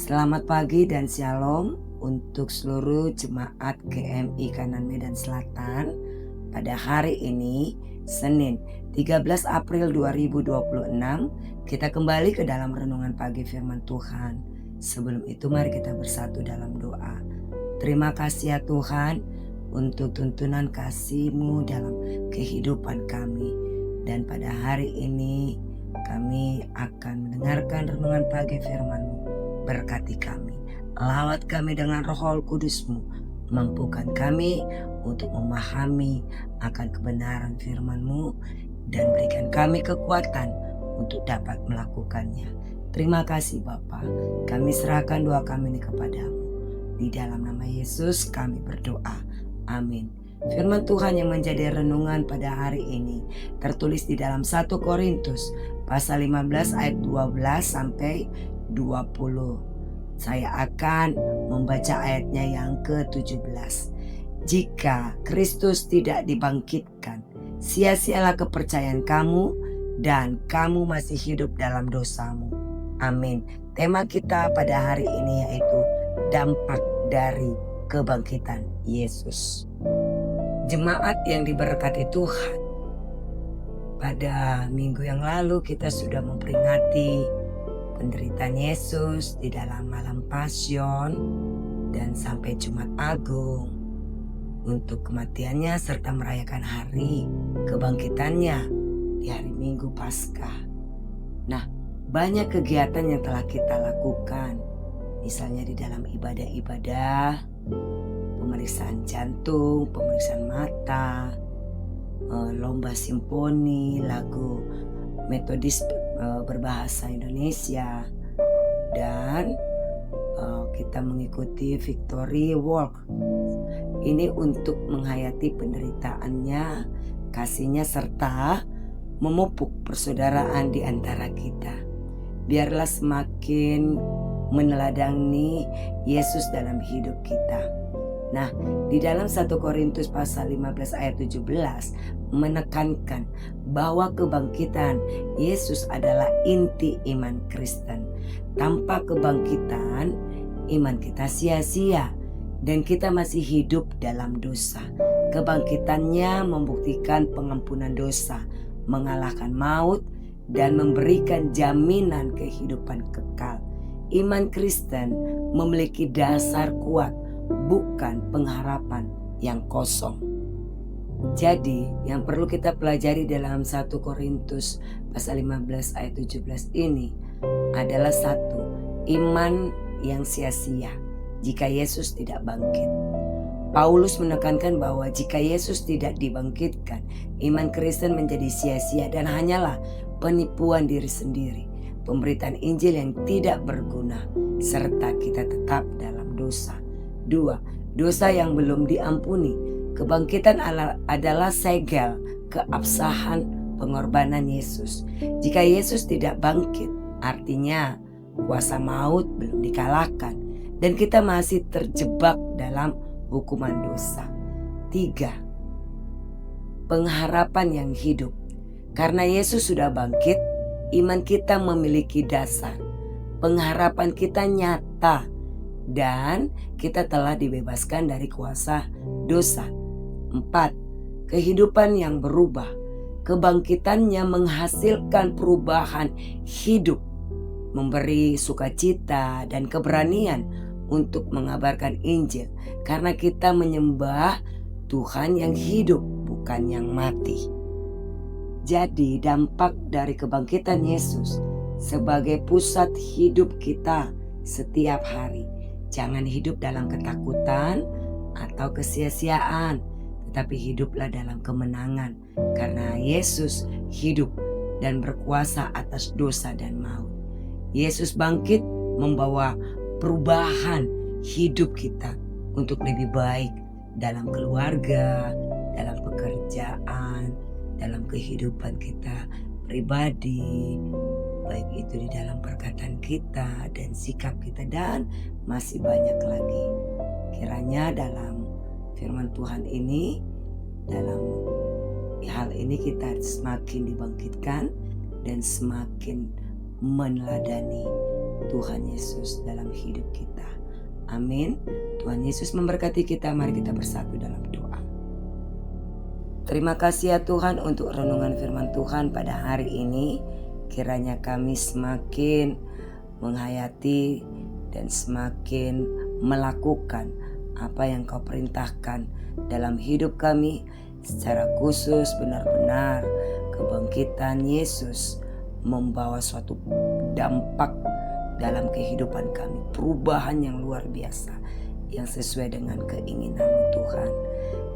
Selamat pagi dan shalom untuk seluruh jemaat GMI Kanan Medan Selatan. Pada hari ini, Senin 13 April 2026, kita kembali ke dalam renungan pagi firman Tuhan. Sebelum itu mari kita bersatu dalam doa. Terima kasih ya Tuhan untuk tuntunan kasih-Mu dalam kehidupan kami. Dan pada hari ini kami akan mendengarkan renungan pagi firman-Mu. Berkati kami, lawat kami dengan Roh Kudus-Mu, mampukan kami untuk memahami akan kebenaran firman-Mu dan berikan kami kekuatan untuk dapat melakukannya. Terima kasih Bapa, kami serahkan doa kami ini kepadamu. Di dalam nama Yesus kami berdoa, amin. Firman Tuhan yang menjadi renungan pada hari ini tertulis di dalam 1 Korintus pasal 15 ayat 12 sampai 20. Saya akan membaca ayatnya yang ke-17. Jika Kristus tidak dibangkitkan, sia-sialah kepercayaan kamu dan kamu masih hidup dalam dosamu. Amin. Tema kita pada hari ini yaitu dampak dari kebangkitan Yesus. Jemaat yang diberkati Tuhan, pada minggu yang lalu kita sudah memperingati penderitaan Yesus di dalam malam Pasion dan sampai Jumat Agung untuk kematiannya serta merayakan hari kebangkitannya di hari Minggu Paskah. Nah, banyak kegiatan yang telah kita lakukan, misalnya di dalam ibadah-ibadah, pemeriksaan jantung, pemeriksaan mata, lomba simfoni, lagu metodis berbahasa Indonesia, dan kita mengikuti Victory Walk. Ini untuk menghayati penderitaannya, kasihnya, serta memupuk persaudaraan di antara kita. Biarlah semakin meneladani Yesus dalam hidup kita. Nah, di dalam 1 Korintus pasal 15 ayat 17 menekankan bahwa kebangkitan Yesus adalah inti iman Kristen. Tanpa kebangkitan, iman kita sia-sia dan kita masih hidup dalam dosa. Kebangkitannya membuktikan pengampunan dosa, mengalahkan maut, dan memberikan jaminan kehidupan kekal. Iman Kristen memiliki dasar kuat, bukan pengharapan yang kosong. Jadi yang perlu kita pelajari dalam 1 Korintus pasal 15 ayat 17 ini adalah satu, iman yang sia-sia jika Yesus tidak bangkit. Paulus menekankan bahwa jika Yesus tidak dibangkitkan, iman Kristen menjadi sia-sia dan hanyalah penipuan diri sendiri, pemberitaan Injil yang tidak berguna, serta kita tetap dalam dosa. 2. Dosa yang belum diampuni. Kebangkitan adalah segel keabsahan pengorbanan Yesus. Jika Yesus tidak bangkit, artinya kuasa maut belum dikalahkan dan kita masih terjebak dalam hukuman dosa. 3. Pengharapan yang hidup. Karena Yesus sudah bangkit, iman kita memiliki dasar. Pengharapan kita nyata dan kita telah dibebaskan dari kuasa dosa. 4. Kehidupan yang berubah. Kebangkitannya menghasilkan perubahan hidup, memberi sukacita dan keberanian untuk mengabarkan Injil, karena kita menyembah Tuhan yang hidup, bukan yang mati. Jadi dampak dari kebangkitan Yesus sebagai pusat hidup kita setiap hari. Jangan hidup dalam ketakutan atau kesia-siaan, tetapi hiduplah dalam kemenangan, karena Yesus hidup dan berkuasa atas dosa dan maut. Yesus bangkit membawa perubahan hidup kita untuk lebih baik dalam keluarga, dalam pekerjaan, dalam kehidupan kita pribadi, baik itu di dalam perkataan kita dan sikap kita, dan masih banyak lagi. Kiranya dalam firman Tuhan ini, dalam hal ini kita semakin dibangkitkan dan semakin meneladani Tuhan Yesus dalam hidup kita. Amin. Tuhan Yesus memberkati kita. Mari kita bersatu dalam doa. Terima kasih ya Tuhan untuk renungan firman Tuhan pada hari ini. Kiranya kami semakin menghayati dan semakin melakukan apa yang Kau perintahkan dalam hidup kami. Secara khusus benar-benar kebangkitan Yesus membawa suatu dampak dalam kehidupan kami, perubahan yang luar biasa yang sesuai dengan keinginan-Mu Tuhan.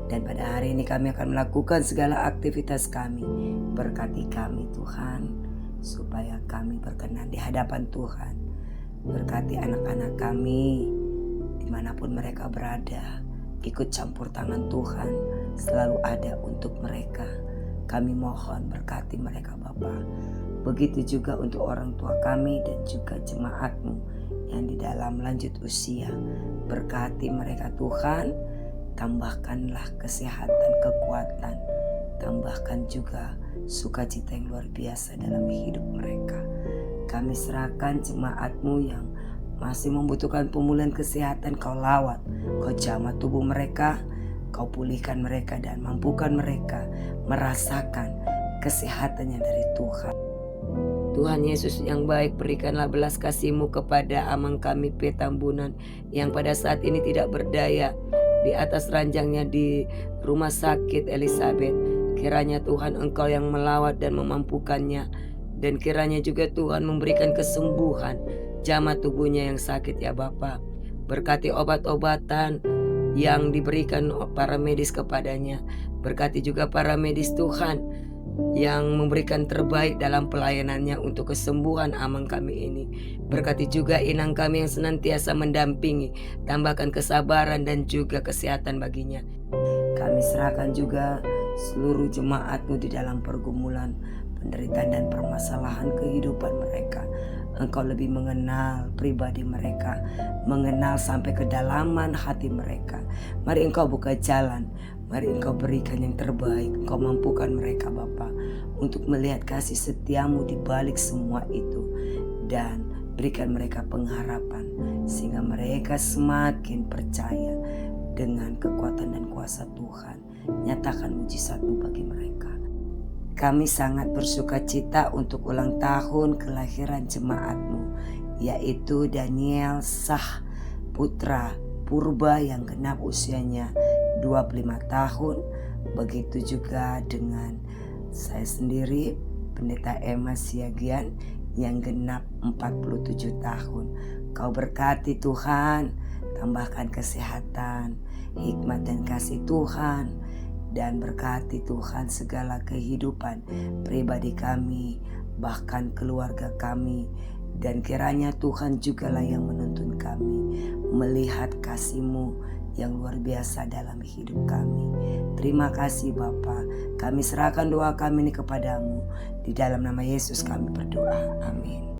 Dan pada hari ini kami akan melakukan segala aktivitas kami. Berkati kami Tuhan, supaya kami berkenan di hadapan Tuhan. Berkati anak-anak kami dimanapun mereka berada. Ikut campur tangan Tuhan selalu ada untuk mereka. Kami mohon berkati mereka Bapa. Begitu juga untuk orang tua kami dan juga jemaat-Mu yang di dalam lanjut usia. Berkati mereka Tuhan, tambahkanlah kesehatan, kekuatan, tambahkan juga sukacita yang luar biasa dalam hidup mereka. Kami serahkan jemaat-Mu yang masih membutuhkan pemulihan kesehatan, Kau lawat, Kau jamah tubuh mereka, Kau pulihkan mereka dan mampukan mereka merasakan kesehatan yang dari Tuhan. Tuhan Yesus yang baik, berikanlah belas kasih-Mu kepada amang kami Petambunan yang pada saat ini tidak berdaya di atas ranjangnya di rumah sakit Elizabeth. Kiranya Tuhan Engkau yang melawat dan memampukannya, dan kiranya juga Tuhan memberikan kesembuhan jamah tubuhnya yang sakit ya Bapa. Berkati obat-obatan yang diberikan para medis kepadanya. Berkati juga para medis Tuhan yang memberikan terbaik dalam pelayanannya untuk kesembuhan amang kami ini. Berkati juga inang kami yang senantiasa mendampingi. Tambahkan kesabaran dan juga kesehatan baginya. Kami serahkan juga seluruh jemaat-Mu di dalam pergumulan, penderitaan dan permasalahan kehidupan mereka. Engkau lebih mengenal pribadi mereka, mengenal sampai kedalaman hati mereka. Mari Engkau buka jalan, mari Engkau berikan yang terbaik. Engkau mampukan mereka Bapa untuk melihat kasih setia-Mu di balik semua itu, dan berikan mereka pengharapan sehingga mereka semakin percaya dengan kekuatan dan kuasa Tuhan. Nyatakan mujizat-Mu bagi mereka. Kami sangat bersuka cita untuk ulang tahun kelahiran jemaat-Mu, yaitu Daniel Sah Putra Purba yang genap usianya 25 tahun. Begitu juga dengan saya sendiri, Pendeta Emma Siagian yang genap 47 tahun. Kau berkati Tuhan, tambahkan kesehatan, hikmat dan kasih Tuhan, dan berkati Tuhan segala kehidupan pribadi kami, bahkan keluarga kami. Dan kiranya Tuhan jugalah yang menuntun kami melihat kasih-Mu yang luar biasa dalam hidup kami. Terima kasih Bapa. Kami serahkan doa kami ini kepadamu. Di dalam nama Yesus kami berdoa. Amin.